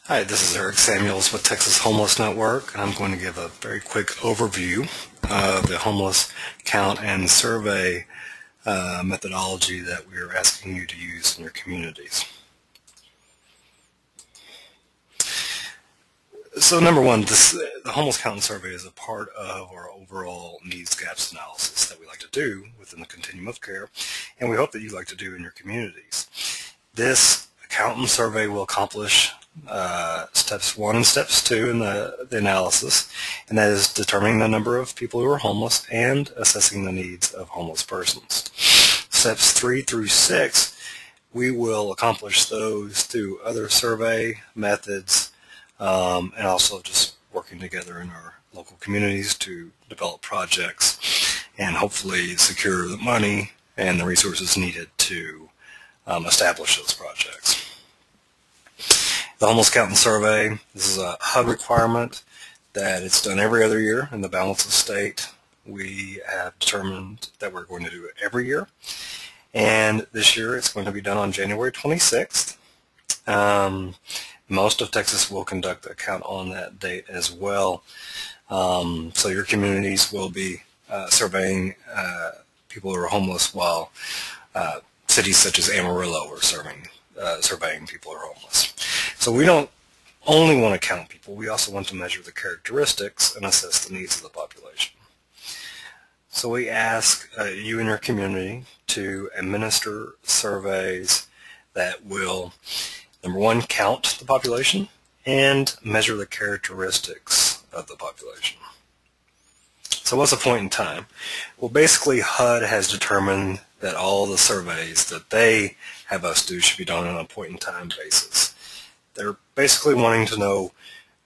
Hi, this is Eric Samuels with Texas Homeless Network, and I'm going to give a very quick overview of the homeless count and survey methodology that we are asking you to use in your communities. So number one, the homeless count and survey is a part of our overall needs gaps analysis that we like to do within the continuum of care, and we hope that you like to do in your communities. This count and survey will accomplish steps 1 and steps 2 in the analysis, and that is determining the number of people who are homeless and assessing the needs of homeless persons. Steps 3 through 6, we will accomplish those through other survey methods and also just working together in our local communities to develop projects and hopefully secure the money and the resources needed to establish those projects. The homeless count and survey, this is a HUD requirement that it's done every other year in the balance of state. We have determined that we're going to do it every year, and this year it's going to be done on January 26th. Most of Texas will conduct a count on that date as well, so your communities will be surveying people who are homeless, while cities such as Amarillo are surveying people who are homeless. So we don't only want to count people, we also want to measure the characteristics and assess the needs of the population. So we ask you and your community to administer surveys that will, number one, count the population and measure the characteristics of the population. So what's the point in time? Well, basically HUD has determined that all the surveys that they have us do should be done on a point in time basis. They're basically wanting to know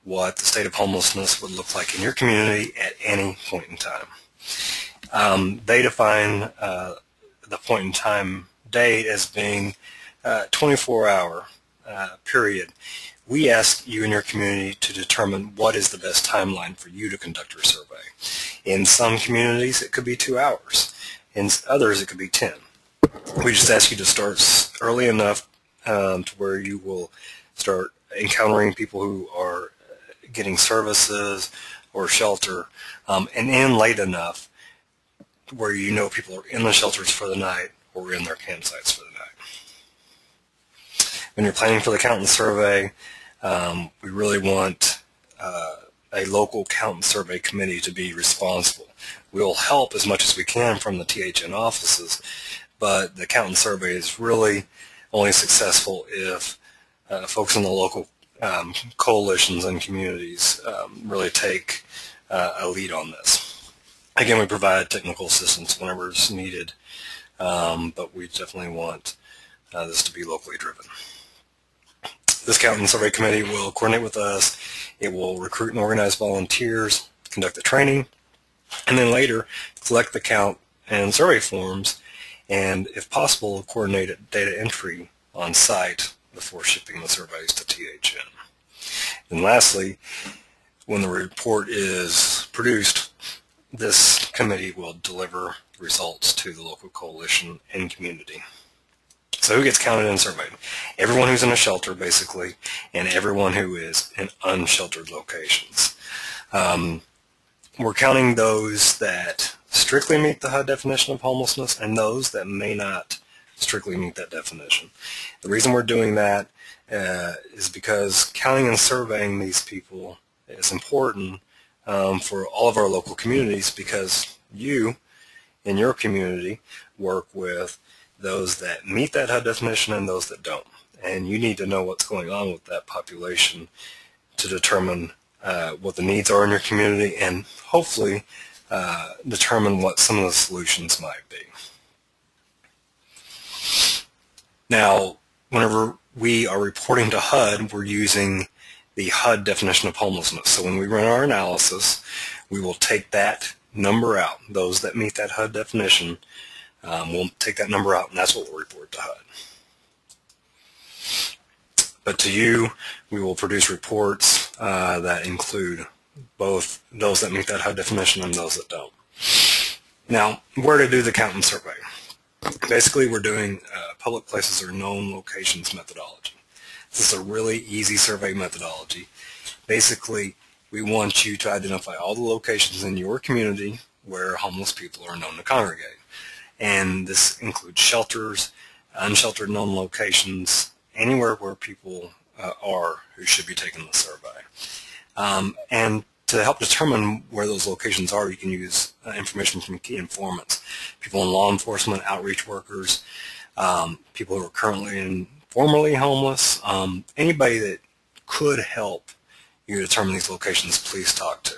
what the state of homelessness would look like in your community at any point in time. They define the point in time date as being 24-hour period. We ask you and your community to determine what is the best timeline for you to conduct your survey. In some communities it could be 2 hours. In others it could be 10. We just ask you to start early enough to where you will start encountering people who are getting services or shelter, and end late enough where you know people are in the shelters for the night or in their campsites for the night. When you're planning for the count and survey, we really want a local count and survey committee to be responsible. We'll help as much as we can from the THN offices, but the count and survey is really only successful if folks in the local coalitions and communities really take a lead on this. Again, we provide technical assistance whenever it's needed, but we definitely want this to be locally driven. This count and survey committee will coordinate with us. It will recruit and organize volunteers, conduct the training, and then later collect the count and survey forms, and if possible, coordinate data entry on site before shipping the surveys to THN. And lastly, when the report is produced, this committee will deliver results to the local coalition and community. So who gets counted and surveyed? Everyone who's in a shelter, basically, and everyone who is in unsheltered locations. We're counting those that strictly meet the HUD definition of homelessness and those that may not strictly meet that definition. The reason we're doing that is because counting and surveying these people is important for all of our local communities, because you in your community work with those that meet that HUD definition and those that don't. And you need to know what's going on with that population to determine what the needs are in your community and hopefully determine what some of the solutions might be. Now, whenever we are reporting to HUD, we're using the HUD definition of homelessness. So when we run our analysis, we will take that number out. Those that meet that HUD definition, we'll take that number out, and that's what we'll report to HUD. But to you, we will produce reports that include both those that meet that HUD definition and those that don't. Now, where to do the count and survey? Basically, we're doing public places or known locations methodology. This is a really easy survey methodology. Basically, we want you to identify all the locations in your community where homeless people are known to congregate. And this includes shelters, unsheltered known locations, anywhere where people are who should be taking the survey. And to help determine where those locations are, you can use information from key informants, people in law enforcement, outreach workers, people who are currently and formerly homeless, anybody that could help you determine these locations, please talk to.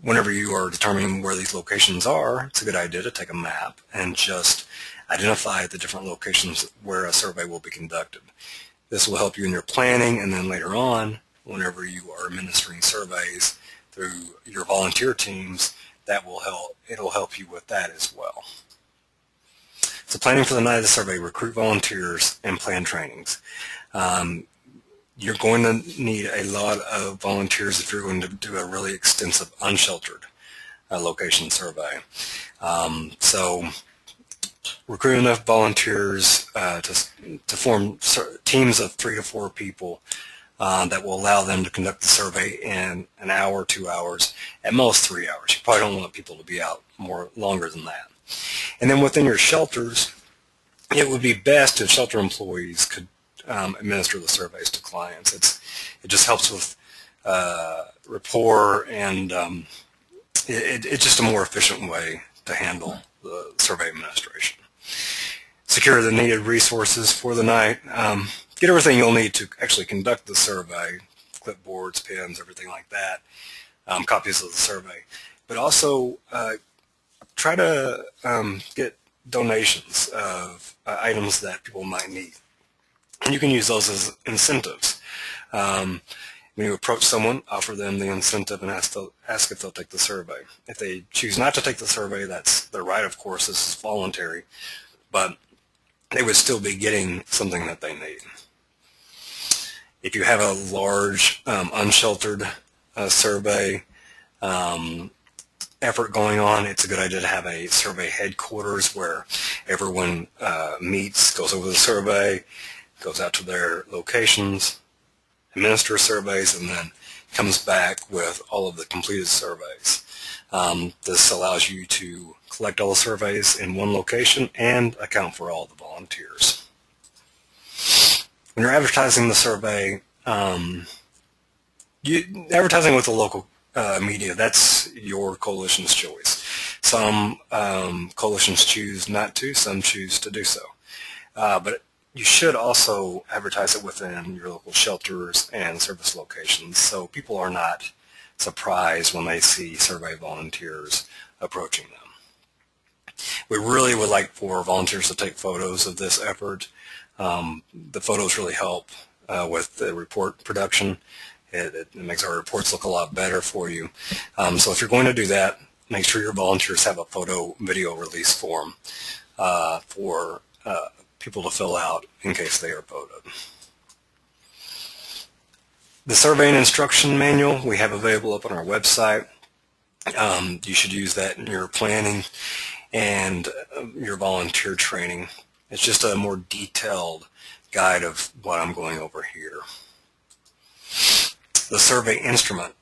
Whenever you are determining where these locations are, it's a good idea to take a map and just identify the different locations where a survey will be conducted. This will help you in your planning, and then later on, whenever you are administering surveys through your volunteer teams, that will help. It'll help you with that as well. So planning for the night of the survey, recruit volunteers and plan trainings. You're going to need a lot of volunteers if you're going to do a really extensive unsheltered location survey. So recruit enough volunteers to form teams of 3 to 4 people that will allow them to conduct the survey in an hour, 2 hours, at most 3 hours. You probably don't want people to be out longer than that. And then within your shelters, it would be best if shelter employees could administer the surveys to clients. It just helps with rapport, and it's just a more efficient way to handle the survey administration. Secure the needed resources for the night. Get everything you'll need to actually conduct the survey, clipboards, pens, everything like that, copies of the survey. But also try to get donations of items that people might need. And you can use those as incentives. When you approach someone, offer them the incentive and ask if they'll take the survey. If they choose not to take the survey, that's their right, of course. This is voluntary. But they would still be getting something that they need. If you have a large unsheltered survey effort going on, it's a good idea to have a survey headquarters where everyone meets, goes over the survey, goes out to their locations, administers surveys, and then comes back with all of the completed surveys. This allows you to collect all the surveys in one location and account for all the volunteers. When you're advertising the survey, advertising with the local media, that's your coalition's choice. Some coalitions choose not to, some choose to do so. But you should also advertise it within your local shelters and service locations so people are not surprised when they see survey volunteers approaching them. We really would like for volunteers to take photos of this effort. The photos really help with the report production. It makes our reports look a lot better for you. So if you're going to do that, make sure your volunteers have a photo video release form for people to fill out in case they are voted. The survey and instruction manual we have available up on our website. You should use that in your planning and your volunteer training. It's just a more detailed guide of what I'm going over here. The survey instrument.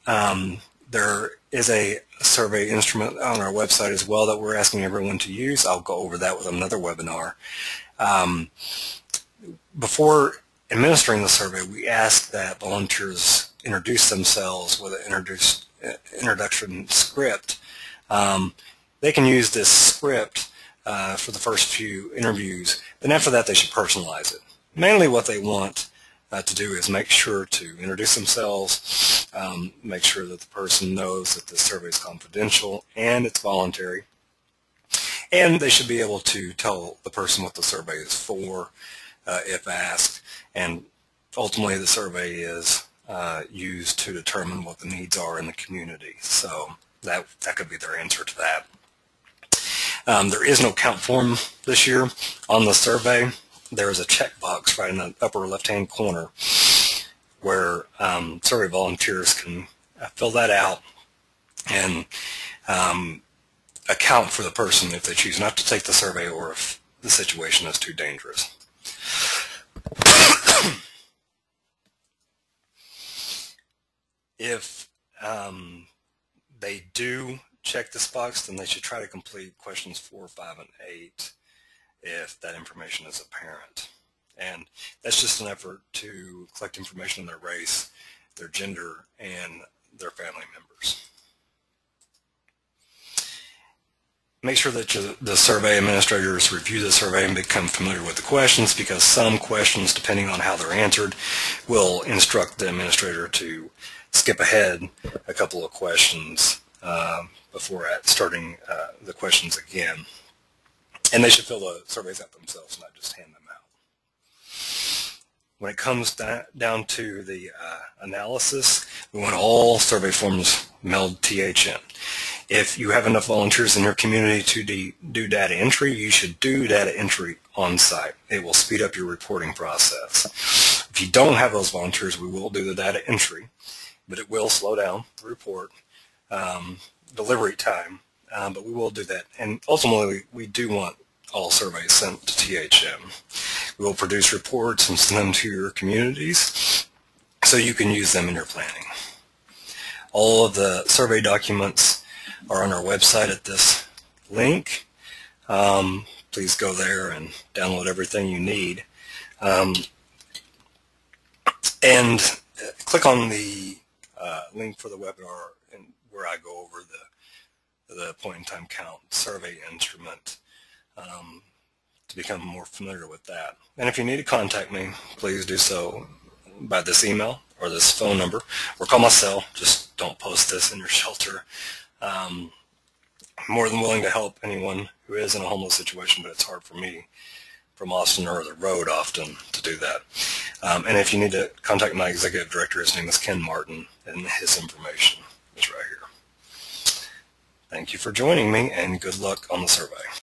There is a survey instrument on our website as well that we're asking everyone to use. I'll go over that with another webinar. Before administering the survey, we ask that volunteers introduce themselves with an introduction script. They can use this script for the first few interviews, then after that they should personalize it. Mainly what they want to do is make sure to introduce themselves, make sure that the person knows that the survey is confidential and it's voluntary, and they should be able to tell the person what the survey is for if asked, and ultimately the survey is used to determine what the needs are in the community. So that could be their answer to that. There is no count form this year on the survey. There is a checkbox right in the upper left-hand corner where survey volunteers can fill that out and account for the person if they choose not to take the survey or if the situation is too dangerous. If they do check this box, then they should try to complete questions 4, 5, and 8 if that information is apparent. And that's just an effort to collect information on their race, their gender, and their family members. Make sure that the survey administrators review the survey and become familiar with the questions, because some questions, depending on how they're answered, will instruct the administrator to skip ahead a couple of questions before starting the questions again. And they should fill the surveys out themselves, not just hand them out. When it comes down to the analysis, we want all survey forms mailed THN. If you have enough volunteers in your community to do data entry, you should do data entry on site. It will speed up your reporting process. If you don't have those volunteers, we will do the data entry, but it will slow down the report delivery time, but we will do that. And ultimately, we do want all surveys sent to THM. We will produce reports and send them to your communities so you can use them in your planning. All of the survey documents are on our website at this link. Please go there and download everything you need. And click on the link for the webinar and where I go over the point-in-time count survey instrument to become more familiar with that. And if you need to contact me, please do so by this email or this phone number, or call my cell. Just don't post this in your shelter. I'm more than willing to help anyone who is in a homeless situation, but it's hard for me from Austin or the road often to do that. And if you need to contact my executive director, his name is Ken Martin, and his information is right here. Thank you for joining me, and good luck on the survey.